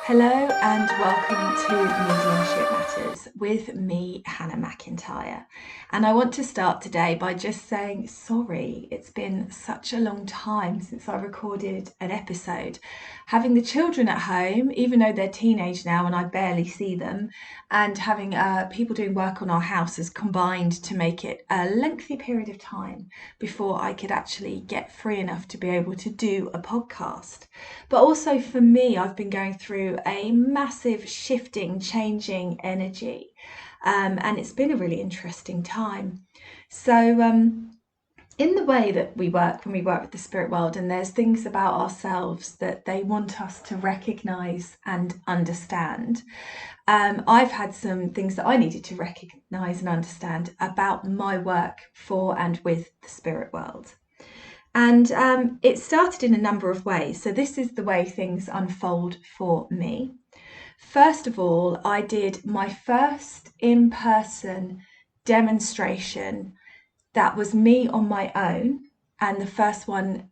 Hello and welcome to Mediumship Matters with me, Hannah Macintyre. And I want to start today by just saying sorry. It's been such a long time since I recorded an episode. Having the children at home, even though they're teenage now and I barely see them, and having people doing work on our house has combined to make it a lengthy period of time before I could actually get free enough to be able to do a podcast. But also for me, I've been going through a massive shifting, changing energy. And it's been a really interesting time. So, in the way that we work when we work with the spirit world, and there's things about ourselves that they want us to recognize and understand. I've had some things that I needed to recognize and understand about my work for and with the spirit world. And it started in a number of ways. So this is the way things unfold for me. First of all, I did my first in-person demonstration that was me on my own, and the first one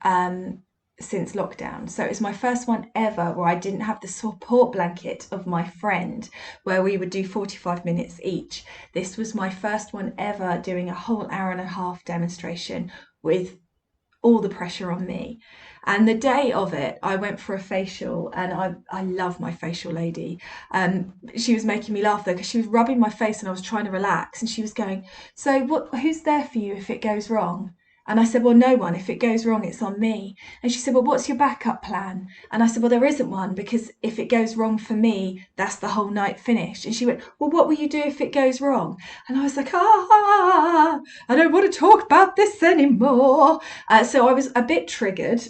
since lockdown. So it was my first one ever where I didn't have the support blanket of my friend, where we would do 45 minutes each. This was my first one ever doing a whole hour and a half demonstration with all the pressure on me. And the day of it, I went for a facial, and I love my facial lady. She was making me laugh though, because she was rubbing my face and I was trying to relax, and she was going, "So who's there for you if it goes wrong?" And I said, "Well, no one. If it goes wrong, it's on me." And she said, "Well, what's your backup plan?" And I said, "Well, there isn't one, because if it goes wrong for me, that's the whole night finished." And she went, "Well, what will you do if it goes wrong?" And I was like, I don't want to talk about this anymore. So I was a bit triggered,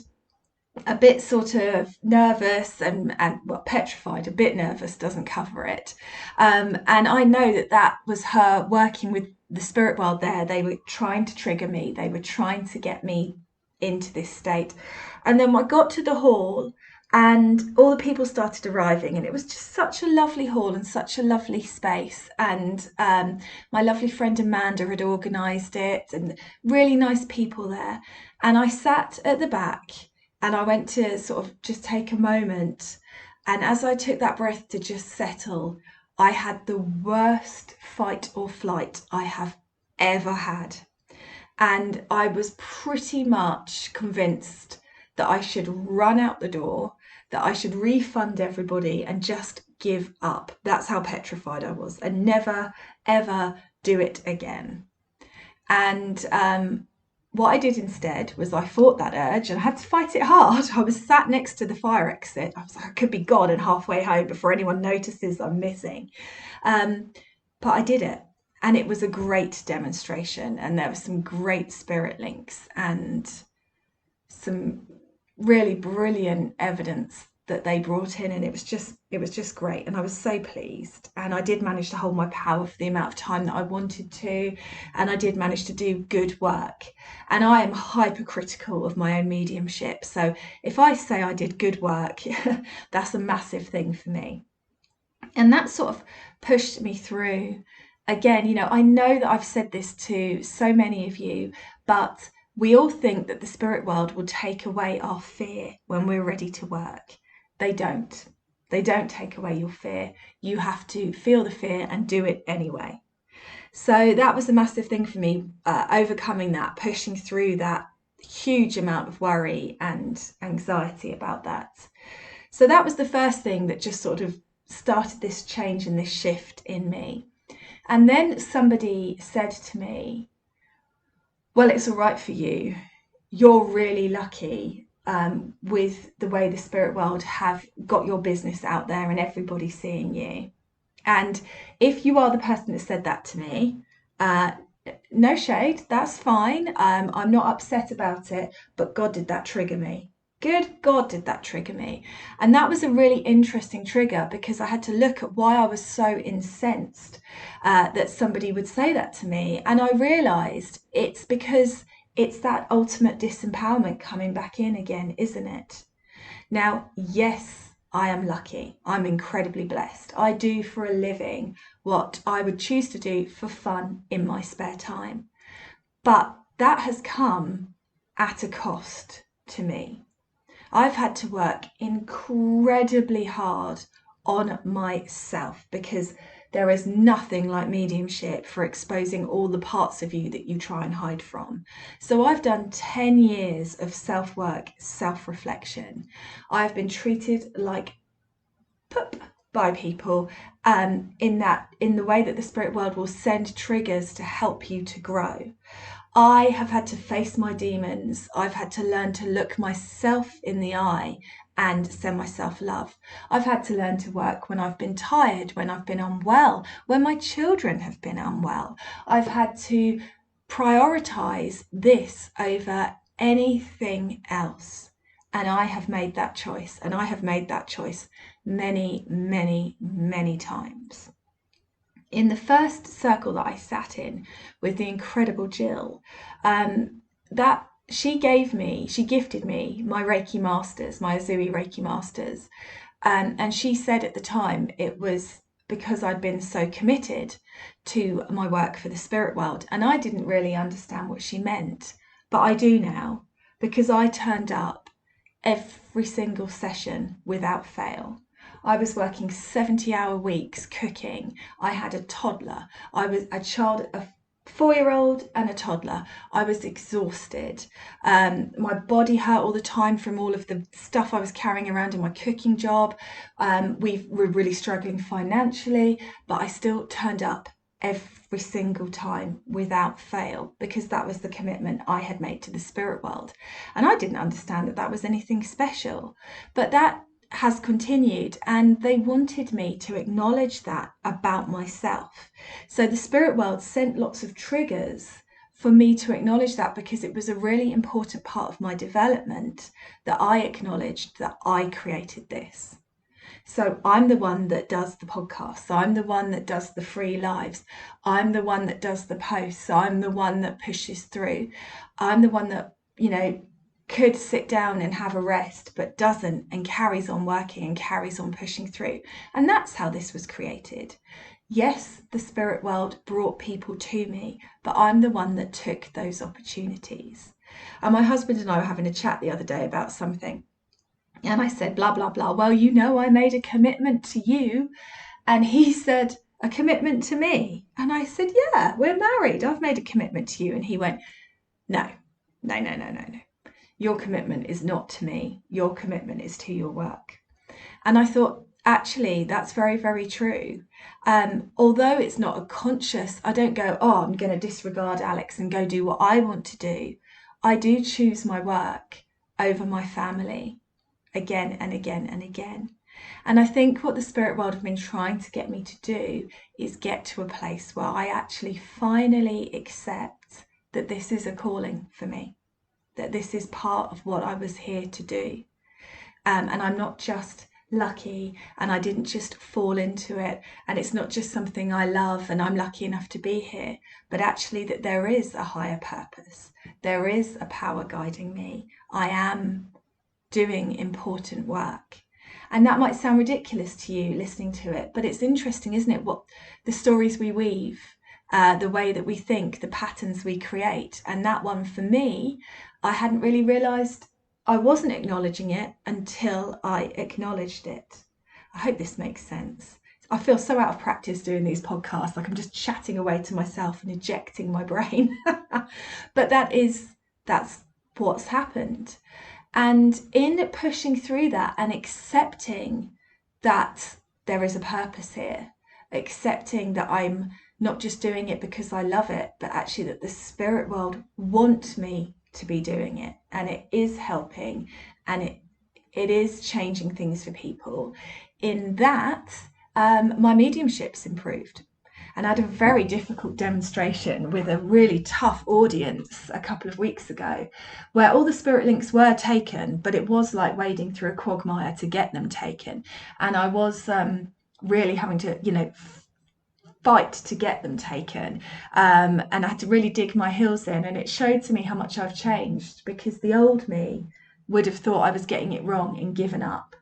a bit sort of nervous, and well, petrified. A bit nervous doesn't cover it. And I know that was her working with the spirit world there. They were trying to trigger me. They were trying to get me into this state. And then I got to the hall and all the people started arriving, and it was just such a lovely hall and such a lovely space. And my lovely friend Amanda had organised it, and really nice people there. And I sat at the back and I went to sort of just take a moment. And as I took that breath to just settle, I had the worst fight or flight I have ever had. And I was pretty much convinced that I should run out the door, that I should refund everybody and just give up. That's how petrified I was, and never, ever do it again. And what I did instead was I fought that urge, and I had to fight it hard. I was sat next to the fire exit. I was like, I could be gone and halfway home before anyone notices I'm missing. But I did it. And it was a great demonstration. And there were some great spirit links and some really brilliant evidence that they brought in, and it was just great, and I was so pleased. And I did manage to hold my power for the amount of time that I wanted to, and I did manage to do good work. And I am hypercritical of my own mediumship, so if I say I did good work, that's a massive thing for me. And that sort of pushed me through. Again, I know that I've said this to so many of you, but we all think that the spirit world will take away our fear when we're ready to work. They don't. They don't take away your fear. You have to feel the fear and do it anyway. So that was a massive thing for me, overcoming that, pushing through that huge amount of worry and anxiety about that. So that was the first thing that just sort of started this change and this shift in me. And then somebody said to me, "Well, it's all right for you. You're really lucky with the way the spirit world have got your business out there and everybody seeing you." And if you are the person that said that to me, no shade, that's fine. I'm not upset about it, but God, did that trigger me. Good God, did that trigger me. And that was a really interesting trigger, because I had to look at why I was so incensed that somebody would say that to me. And I realised it's because it's that ultimate disempowerment coming back in again, isn't it? Now, yes, I am lucky. I'm incredibly blessed. I do for a living what I would choose to do for fun in my spare time. But that has come at a cost to me. I've had to work incredibly hard on myself, because there is nothing like mediumship for exposing all the parts of you that you try and hide from. So I've done 10 years of self-work, self-reflection. I've been treated like poop by people, in the way that the spirit world will send triggers to help you to grow. I have had to face my demons. I've had to learn to look myself in the eye and send myself love. I've had to learn to work when I've been tired, when I've been unwell, when my children have been unwell. I've had to prioritize this over anything else. And I have made that choice. And I have made that choice many, many, many times. In the first circle that I sat in with the incredible Jill, that she gifted me my Reiki Masters, my Azui Reiki Masters. And she said at the time it was because I'd been so committed to my work for the spirit world. And I didn't really understand what she meant, but I do now, because I turned up every single session without fail. I was working 70-hour weeks cooking. I had a toddler. I was a child, a 4-year-old and a toddler. I was exhausted. My body hurt all the time from all of the stuff I was carrying around in my cooking job. We were really struggling financially, but I still turned up every single time without fail, because that was the commitment I had made to the spirit world. And I didn't understand that that was anything special, but that has continued, and they wanted me to acknowledge that about myself. So the spirit world sent lots of triggers for me to acknowledge that, because it was a really important part of my development that I acknowledged that I created this. So I'm the one that does the podcasts. I'm the one that does the free lives. I'm the one that does the posts. I'm the one that pushes through. I'm the one that, could sit down and have a rest, but doesn't, and carries on working and carries on pushing through. And that's how this was created. Yes, the spirit world brought people to me, but I'm the one that took those opportunities. And my husband and I were having a chat the other day about something. And I said, blah, blah, blah. Well, I made a commitment to you. And he said, a commitment to me? And I said, yeah, we're married. I've made a commitment to you. And he went, no. Your commitment is not to me. Your commitment is to your work. And I thought, actually, that's very, very true. Although it's not a conscious, I don't go, I'm going to disregard Alex and go do what I want to do. I do choose my work over my family again and again and again. And I think what the spirit world have been trying to get me to do is get to a place where I actually finally accept that this is a calling for me, that this is part of what I was here to do. And I'm not just lucky, and I didn't just fall into it, and it's not just something I love and I'm lucky enough to be here, but actually that there is a higher purpose. There is a power guiding me. I am doing important work. And that might sound ridiculous to you listening to it, but it's interesting, isn't it? What the stories we weave, the way that we think, the patterns we create. And that one for me, I hadn't really realized I wasn't acknowledging it until I acknowledged it. I hope this makes sense. I feel so out of practice doing these podcasts, like I'm just chatting away to myself and ejecting my brain. But that's what's happened. And in pushing through that and accepting that there is a purpose here, accepting that I'm not just doing it because I love it, but actually that the spirit world wants me to be doing it, and it is helping, and it is changing things for people. In that, my mediumship's improved. And I had a very difficult demonstration with a really tough audience a couple of weeks ago, where all the spirit links were taken, but it was like wading through a quagmire to get them taken. And I was really having to, fight to get them taken. And I had to really dig my heels in. And it showed to me how much I've changed, because the old me would have thought I was getting it wrong and given up.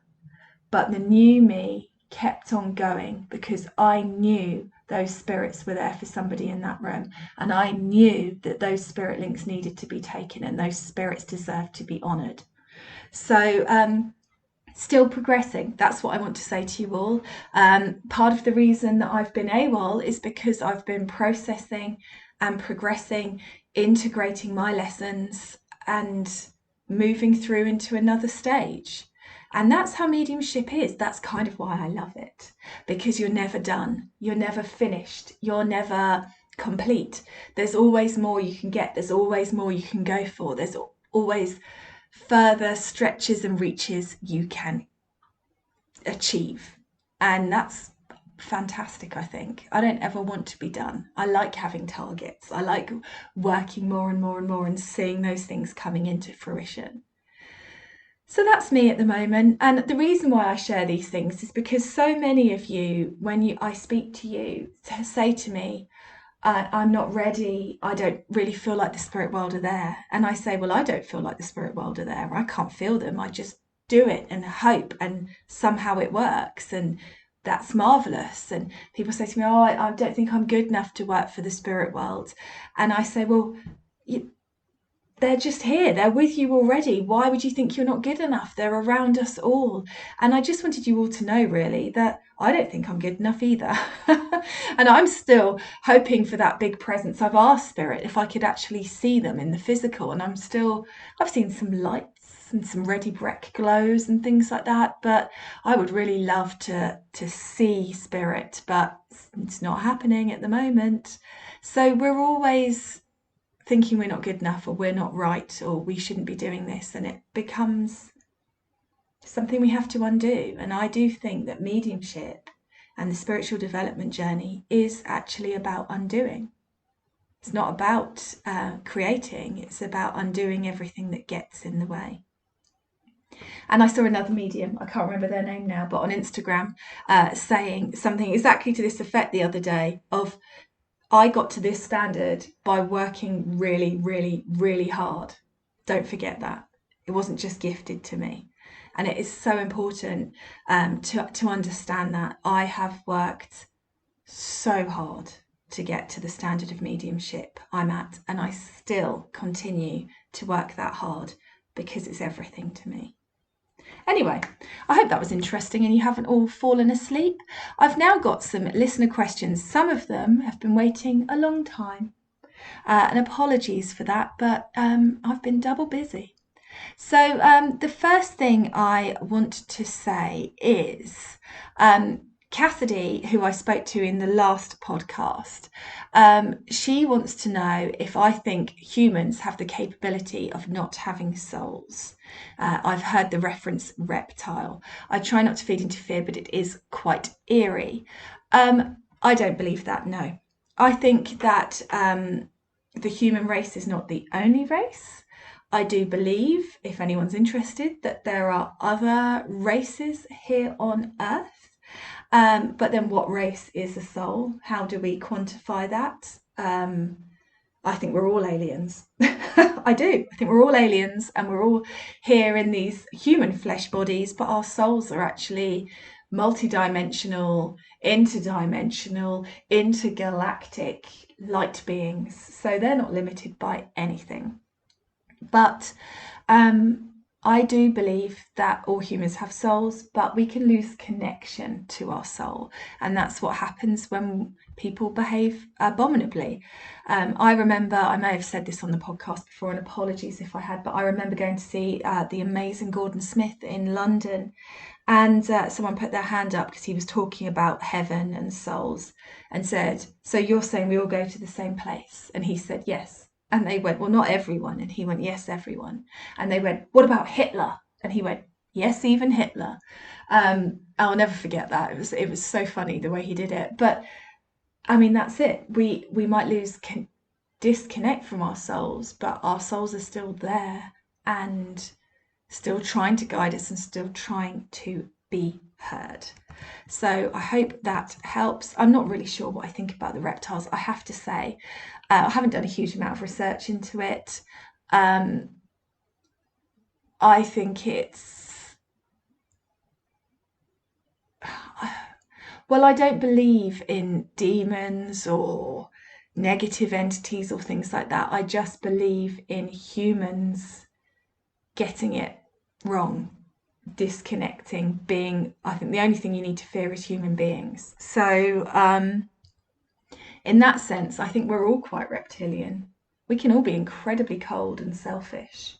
But the new me kept on going, because I knew those spirits were there for somebody in that room, and I knew that those spirit links needed to be taken, and those spirits deserved to be honoured. So Still progressing. That's what I want to say to you all. Part of the reason that I've been AWOL is because I've been processing and progressing, integrating my lessons and moving through into another stage. And that's how mediumship is. That's kind of why I love it, because you're never done, you're never finished, you're never complete. There's always more you can get, there's always more you can go for, there's always further stretches and reaches you can achieve. And that's fantastic, I think. I don't ever want to be done. I like having targets. I like working more and more and more and seeing those things coming into fruition. So that's me at the moment. And the reason why I share these things is because so many of you, when I speak to you, say to me, I'm not ready. I don't really feel like the spirit world are there. And I say, well, I don't feel like the spirit world are there. I can't feel them. I just do it and hope, and somehow it works. And that's marvelous. And people say to me, oh, I don't think I'm good enough to work for the spirit world. And I say, well, they're just here. They're with you already. Why would you think you're not good enough? They're around us all. And I just wanted you all to know, really, that I don't think I'm good enough either. And I'm still hoping for that big presence. I've asked Spirit if I could actually see them in the physical. And I've seen some lights and some ready brec glows and things like that. But I would really love to see Spirit, but it's not happening at the moment. So we're always thinking we're not good enough, or we're not right, or we shouldn't be doing this, and it becomes something we have to undo. And I do think that mediumship and the spiritual development journey is actually about undoing. It's not about creating, it's about undoing everything that gets in the way. And I saw another medium, I can't remember their name now, but on Instagram, saying something exactly to this effect the other day of, I got to this standard by working really, really, really hard. Don't forget that. It wasn't just gifted to me. And it is so important to understand that. I have worked so hard to get to the standard of mediumship I'm at, and I still continue to work that hard because it's everything to me. Anyway, I hope that was interesting and you haven't all fallen asleep. I've now got some listener questions. Some of them have been waiting a long time. And apologies for that, but I've been double busy. So the first thing I want to say is Cassidy, who I spoke to in the last podcast, she wants to know if I think humans have the capability of not having souls. I've heard the reference reptile. I try not to feed into fear, but it is quite eerie. I don't believe that, no. I think that the human race is not the only race. I do believe, if anyone's interested, that there are other races here on Earth. But then what race is a soul? How do we quantify that? I think we're all aliens. I do. I think we're all aliens and we're all here in these human flesh bodies, but our souls are actually multidimensional, interdimensional, intergalactic light beings. So they're not limited by anything. But I do believe that all humans have souls, but we can lose connection to our soul. And that's what happens when people behave abominably. I remember, I may have said this on the podcast before, and apologies if I had, but I remember going to see the amazing Gordon Smith in London. And someone put their hand up because he was talking about heaven and souls and said, so you're saying we all go to the same place? And he said, yes. And they went, well, not everyone. And he went, yes, everyone. And they went, what about Hitler? And he went, yes, even Hitler. I'll never forget that. It was so funny the way he did it. But I mean, that's it. We might disconnect from our souls, but our souls are still there and still trying to guide us and still trying to be heard. So I hope that helps. I'm not really sure what I think about the reptiles, I have to say. I haven't done a huge amount of research into it. I think it's... Well, I don't believe in demons or negative entities or things like that. I just believe in humans getting it wrong. disconnecting being. I think the only thing you need to fear is human beings. So in that sense, I think we're all quite reptilian. We can all be incredibly cold and selfish.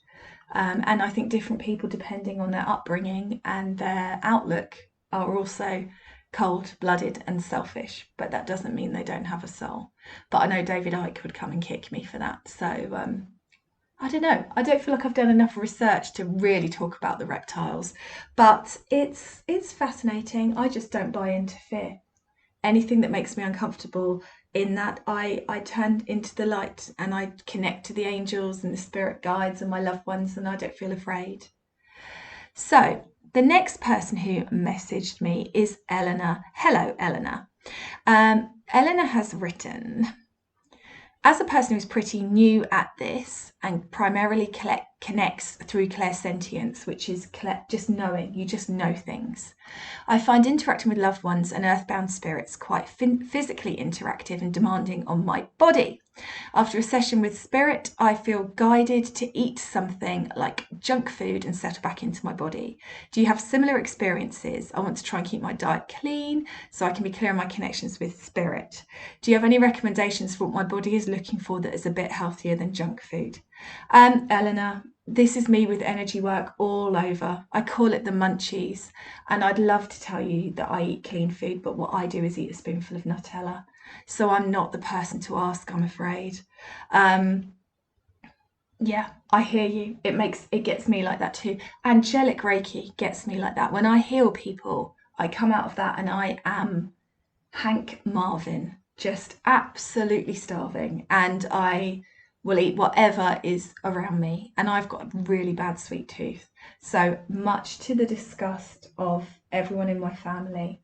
And I think different people, depending on their upbringing and their outlook, are also cold-blooded and selfish. But that doesn't mean they don't have a soul. But I know David Icke would come and kick me for that. So I don't know. I don't feel like I've done enough research to really talk about the reptiles. But it's fascinating. I just don't buy into fear. Anything that makes me uncomfortable, in that I turn into the light and I connect to the angels and the spirit guides and my loved ones, and I don't feel afraid. So the next person who messaged me is Eleanor. Hello, Eleanor. Eleanor has written, as a person who's pretty new at this and primarily connects through clairsentience, which is just knowing, you just know things, I find interacting with loved ones and earthbound spirits quite physically interactive and demanding on my body. After a session with spirit, I feel guided to eat something like junk food and settle back into my body. Do you have similar experiences? I want to try and keep my diet clean so I can be clear on my connections with spirit. Do you have any recommendations for what my body is looking for that is a bit healthier than junk food? Eleanor, this is me with energy work all over. I call it the munchies, and I'd love to tell you that I eat clean food, but what I do is eat a spoonful of Nutella. So I'm not the person to ask, I'm afraid. Yeah, I hear you. It gets me like that too. Angelic Reiki gets me like that. When I heal people, I come out of that and I am Hank Marvin, just absolutely starving, and I will eat whatever is around me. And I've got a really bad sweet tooth. So much to the disgust of everyone in my family,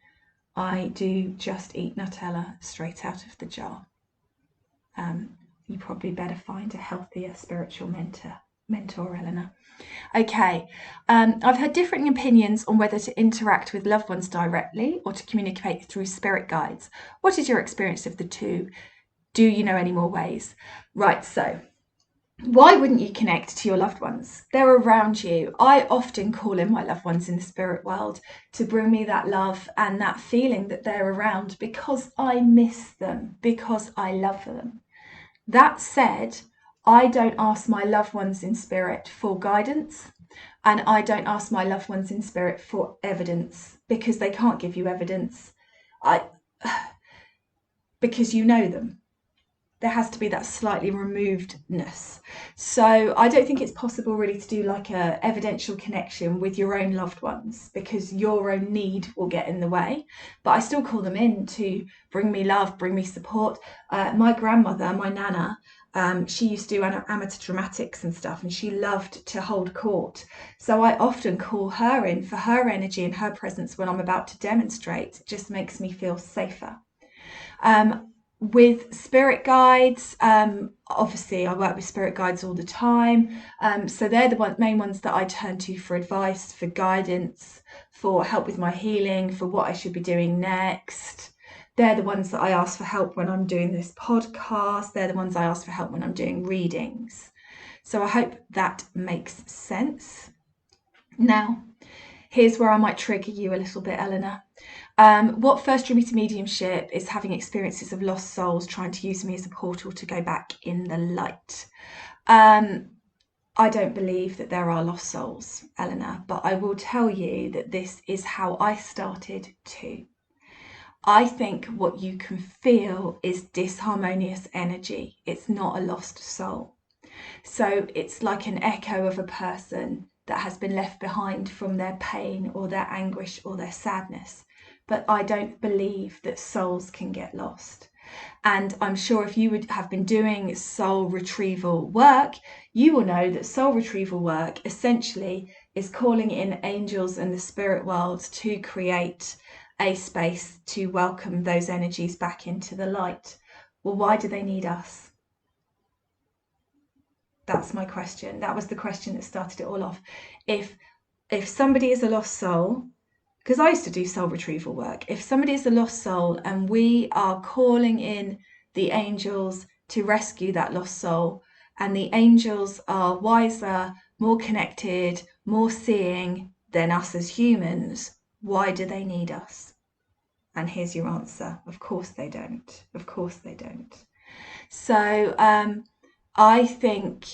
I do just eat Nutella straight out of the jar. You probably better find a healthier spiritual mentor, Eleanor. Okay, I've had differing opinions on whether to interact with loved ones directly or to communicate through spirit guides. What is your experience of the two? Do you know any more ways? Right, so why wouldn't you connect to your loved ones? They're around you. I often call in my loved ones in the spirit world to bring me that love and that feeling that they're around, because I miss them, because I love them. That said, I don't ask my loved ones in spirit for guidance, and I don't ask my loved ones in spirit for evidence, because they can't give you evidence. Because you know them. There has to be that slightly removedness. So I don't think it's possible really to do like a evidential connection with your own loved ones, because your own need will get in the way. But I still call them in to bring me love, bring me support. My grandmother, my nana, she used to do amateur dramatics and stuff, and she loved to hold court. So I often call her in for her energy and her presence when I'm about to demonstrate. It just makes me feel safer. With spirit guides, obviously I work with spirit guides all the time, so they're the main ones that I turn to for advice, for guidance, for help with my healing, for what I should be doing next. They're the ones that I ask for help when I'm doing this podcast. They're the ones I ask for help when I'm doing readings. So I hope that makes sense. Now, here's where I might trigger you a little bit, Eleanor. What first drew me to mediumship is having experiences of lost souls trying to use me as a portal to go back in the light. I don't believe that there are lost souls, Eleanor, but I will tell you that this is how I started too. I think what you can feel is disharmonious energy. It's not a lost soul. So it's like an echo of a person that has been left behind from their pain or their anguish or their sadness. But I don't believe that souls can get lost. And I'm sure if you would have been doing soul retrieval work, you will know that soul retrieval work essentially is calling in angels and the spirit world to create a space to welcome those energies back into the light. Well, why do they need us? That's my question. That was the question that started it all off. If somebody is a lost soul, because I used to do soul retrieval work, if somebody is a lost soul and we are calling in the angels to rescue that lost soul, and the angels are wiser, more connected, more seeing, then us as humans, why do they need us? And here's your answer. Of course they don't. Of course they don't. So I think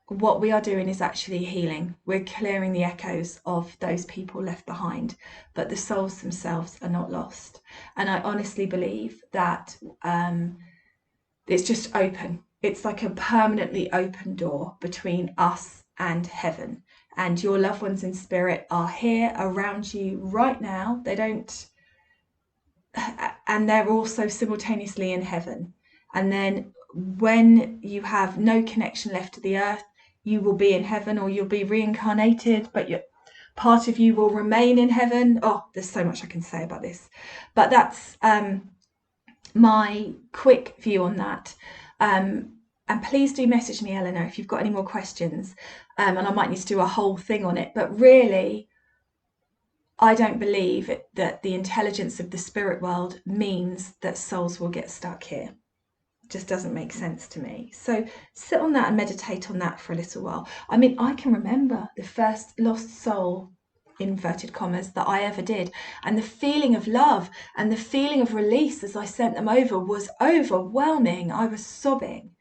what we are doing is actually healing. We're clearing the echoes of those people left behind, but the souls themselves are not lost. And I honestly believe that it's just open. It's like a permanently open door between us and heaven. And your loved ones in spirit are here around you right now. They don't, and they're also simultaneously in heaven. And then when you have no connection left to the earth, you will be in heaven, or you'll be reincarnated, but part of you will remain in heaven. Oh, there's so much I can say about this, but that's my quick view on that. And please do message me, Eleanor, if you've got any more questions, and I might need to do a whole thing on it. But really, I don't believe that the intelligence of the spirit world means that souls will get stuck here. It just doesn't make sense to me. So sit on that and meditate on that for a little while. I mean, I can remember the first lost soul, inverted commas, that I ever did, and the feeling of love and the feeling of release as I sent them over was overwhelming. I was sobbing.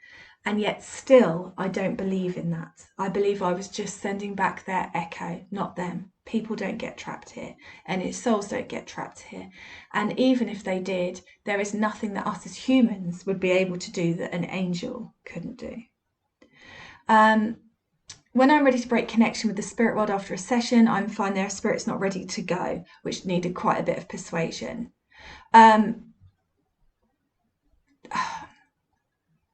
And yet still, I don't believe in that. I believe I was just sending back their echo, not them. People don't get trapped here, and its souls don't get trapped here. And even if they did, there is nothing that us as humans would be able to do that an angel couldn't do. When I'm ready to break connection with the spirit world after a session, I'm fine. Their spirit's not ready to go, which needed quite a bit of persuasion.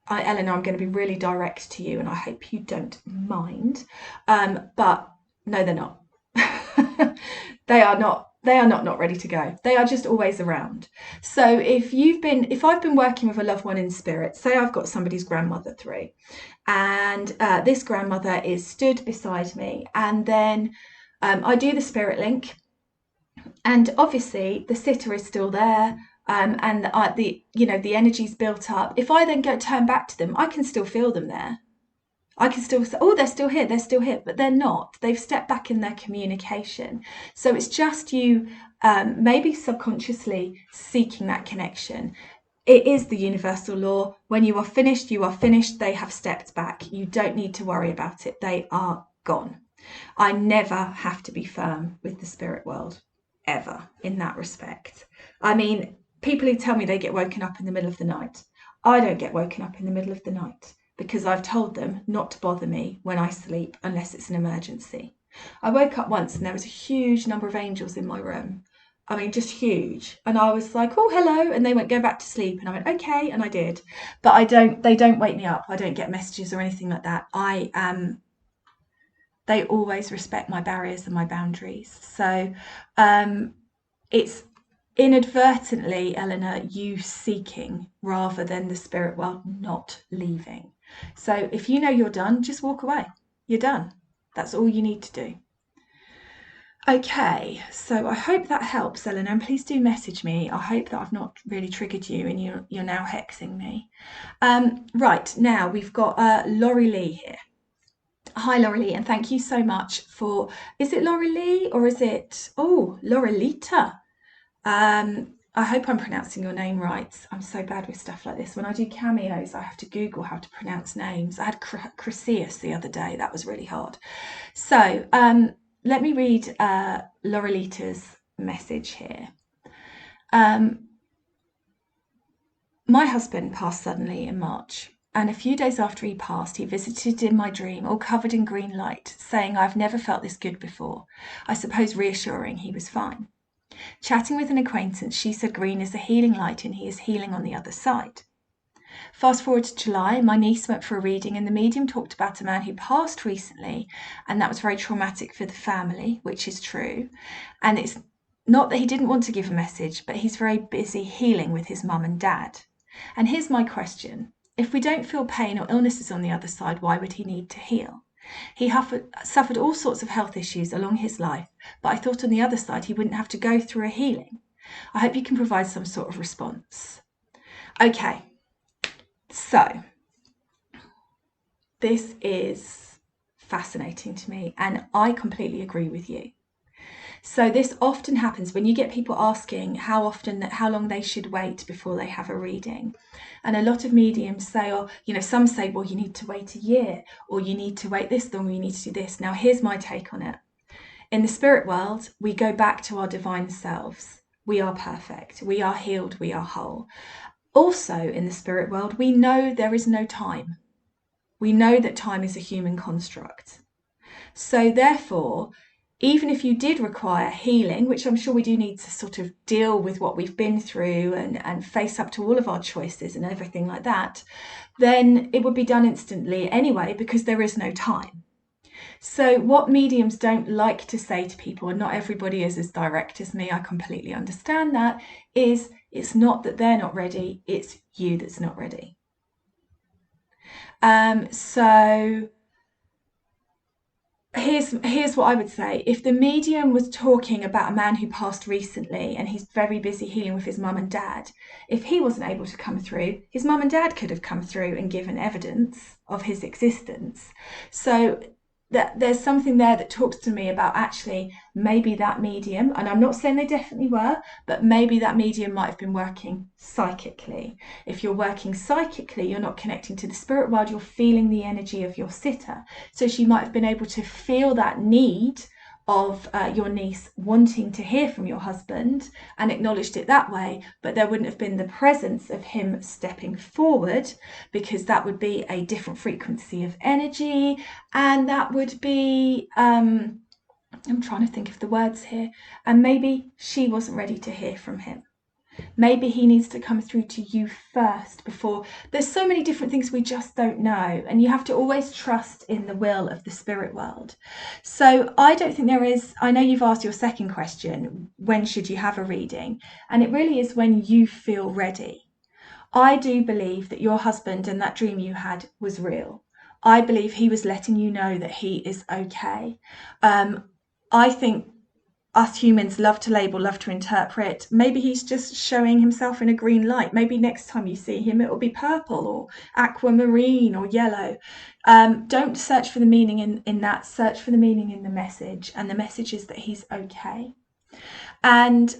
Eleanor, I'm going to be really direct to you, and I hope you don't mind. But no, they're not. They are not ready to go. They are just always around. So if I've been working with a loved one in spirit, say I've got somebody's grandmother through, and this grandmother is stood beside me, and then I do the spirit link, and obviously the sitter is still there. And the energy's built up. If I then turn back to them, I can still feel them there. I can still say, oh, they're still here, but they're not. They've stepped back in their communication. So it's just you maybe subconsciously seeking that connection. It is the universal law. When you are finished, you are finished. They have stepped back. You don't need to worry about it. They are gone. I never have to be firm with the spirit world, ever, in that respect. I mean, people who tell me they get woken up in the middle of the night, I don't get woken up in the middle of the night, because I've told them not to bother me when I sleep unless it's an emergency. I woke up once and there was a huge number of angels in my room. I mean, just huge. And I was like, oh, hello. And they went, go back to sleep. And I went, okay. And I did. But they don't wake me up. I don't get messages or anything like that. They always respect my barriers and my boundaries. So it's inadvertently, Eleanor, you seeking rather than the spirit world not leaving. So if you know you're done, just walk away. You're done. That's all you need to do. Okay, so I hope that helps, Eleanor, and please do message me. I hope that I've not really triggered you and you're now hexing me. Right, now we've got Laurie Lee here. Hi, Laurie Lee, and thank you so much for, is it Laurie Lee or is it, Laurelita? I hope I'm pronouncing your name right. I'm so bad with stuff like this. When I do cameos, I have to Google how to pronounce names. I had Chryseus the other day. That was really hard. So let me read Laurelita's message here. My husband passed suddenly in March, and a few days after he passed, he visited in my dream, all covered in green light, saying, I've never felt this good before. I suppose reassuring he was fine. Chatting with an acquaintance, she said green is a healing light and he is healing on the other side. Fast forward to July, my niece went for a reading and the medium talked about a man who passed recently, and that was very traumatic for the family, which is true. And it's not that he didn't want to give a message, but he's very busy healing with his mum and dad. And here's my question. If we don't feel pain or illnesses on the other side, why would he need to heal? He suffered all sorts of health issues along his life, but I thought on the other side he wouldn't have to go through a healing. I hope you can provide some sort of response. Okay, so this is fascinating to me, and I completely agree with you. So this often happens when you get people asking how long they should wait before they have a reading. And a lot of mediums say, or, some say, well, you need to wait a year, or you need to wait this long, or you need to do this. Now, here's my take on it. In the spirit world, we go back to our divine selves. We are perfect. We are healed. We are whole. Also, in the spirit world, we know there is no time. We know that time is a human construct. So therefore, even if you did require healing, which I'm sure we do need to sort of deal with what we've been through and face up to all of our choices and everything like that, then it would be done instantly anyway, because there is no time. So what mediums don't like to say to people, and not everybody is as direct as me, I completely understand that, is it's not that they're not ready, it's you that's not ready. So here's what I would say. If the medium was talking about a man who passed recently and he's very busy healing with his mum and dad, if he wasn't able to come through, his mum and dad could have come through and given evidence of his existence. So that there's something there that talks to me about actually maybe that medium, and I'm not saying they definitely were, but maybe that medium might have been working psychically. If you're working psychically, you're not connecting to the spirit world, you're feeling the energy of your sitter. So she might have been able to feel that need of your niece wanting to hear from your husband and acknowledged it that way, but there wouldn't have been the presence of him stepping forward, because that would be a different frequency of energy, and that would be I'm trying to think of the words here, and maybe she wasn't ready to hear from him. Maybe he needs to come through to you first before. There's so many different things we just don't know, and you have to always trust in the will of the spirit world. So I don't think there is, I know you've asked your second question, when should you have a reading? And it really is when you feel ready. I do believe that your husband and that dream you had was real. I believe he was letting you know that he is okay. I think us humans love to label, love to interpret. Maybe he's just showing himself in a green light. Maybe next time you see him, it will be purple or aquamarine or yellow. Don't search for the meaning in that. Search for the meaning in the message. And the message is that he's okay. And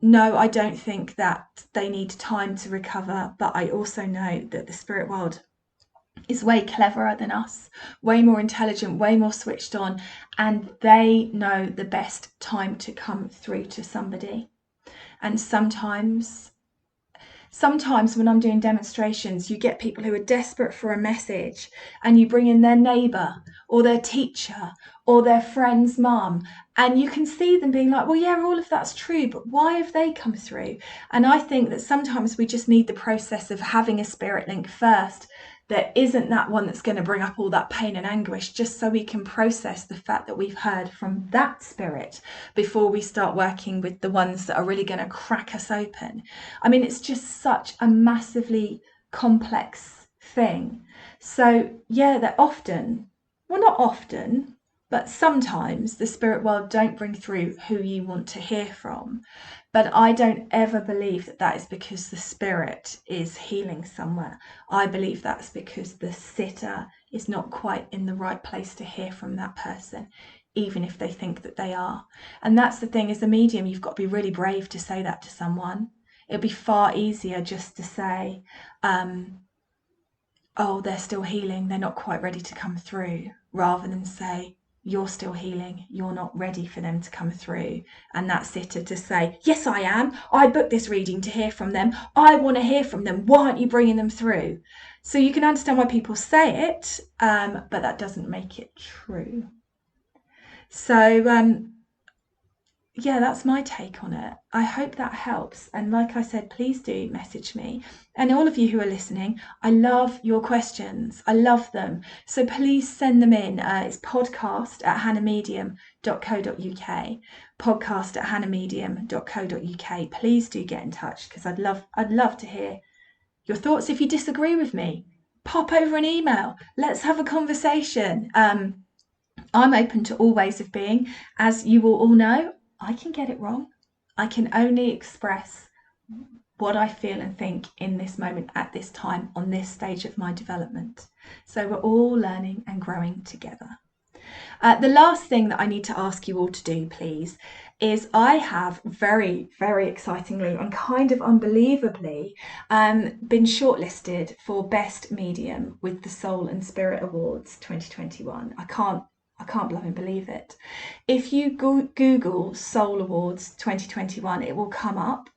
no, I don't think that they need time to recover. But I also know that the spirit world is way cleverer than us, way more intelligent, way more switched on, and they know the best time to come through to somebody. And sometimes when I'm doing demonstrations, you get people who are desperate for a message, and you bring in their neighbour or their teacher or their friend's mum, and you can see them being like, well, yeah, all of that's true, but why have they come through? And I think that sometimes we just need the process of having a spirit link first that isn't that one that's going to bring up all that pain and anguish, just so we can process the fact that we've heard from that spirit before we start working with the ones that are really going to crack us open. I mean, it's just such a massively complex thing. So yeah, they're often, well, not often, but sometimes the spirit world don't bring through who you want to hear from. But I don't ever believe that that is because the spirit is healing somewhere. I believe that's because the sitter is not quite in the right place to hear from that person, even if they think that they are. And that's the thing, as a medium, you've got to be really brave to say that to someone. It'd be far easier just to say, oh, they're still healing, they're not quite ready to come through, rather than say, you're still healing, you're not ready for them to come through. And that sitter to say, yes, I am. I booked this reading to hear from them. I want to hear from them. Why aren't you bringing them through? So you can understand why people say it, but that doesn't make it true. So yeah, that's my take on it. I hope that helps. And like I said, please do message me. And all of you who are listening, I love your questions. I love them. So please send them in. It's podcast@hannahmedium.co.uk. Podcast@hannahmedium.co.uk. Please do get in touch, because I'd love to hear your thoughts. If you disagree with me, pop over an email. Let's have a conversation. I'm open to all ways of being. As you will all know, I can get it wrong. I can only express what I feel and think in this moment, at this time, on this stage of my development. So we're all learning and growing together. The last thing that I need to ask you all to do, please, is I have very, very excitingly and kind of unbelievably been shortlisted for Best Medium with the Soul and Spirit Awards 2021. I can't blooming believe it. If you Google Soul Awards 2021, it will come up.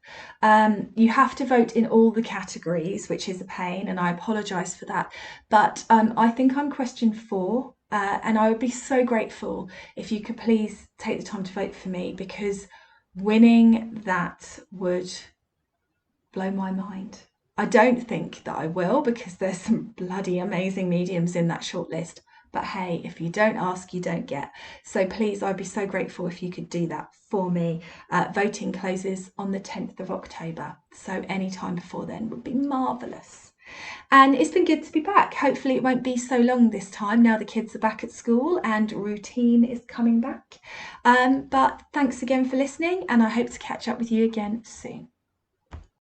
You have to vote in all the categories, which is a pain, and I apologise for that. But I think I'm question 4, and I would be so grateful if you could please take the time to vote for me, because winning that would blow my mind. I don't think that I will, because there's some bloody amazing mediums in that shortlist. But hey, if you don't ask, you don't get. So please, I'd be so grateful if you could do that for me. Voting closes on the 10th of October. So any time before then would be marvellous. And it's been good to be back. Hopefully it won't be so long this time now the kids are back at school and routine is coming back. But thanks again for listening, and I hope to catch up with you again soon.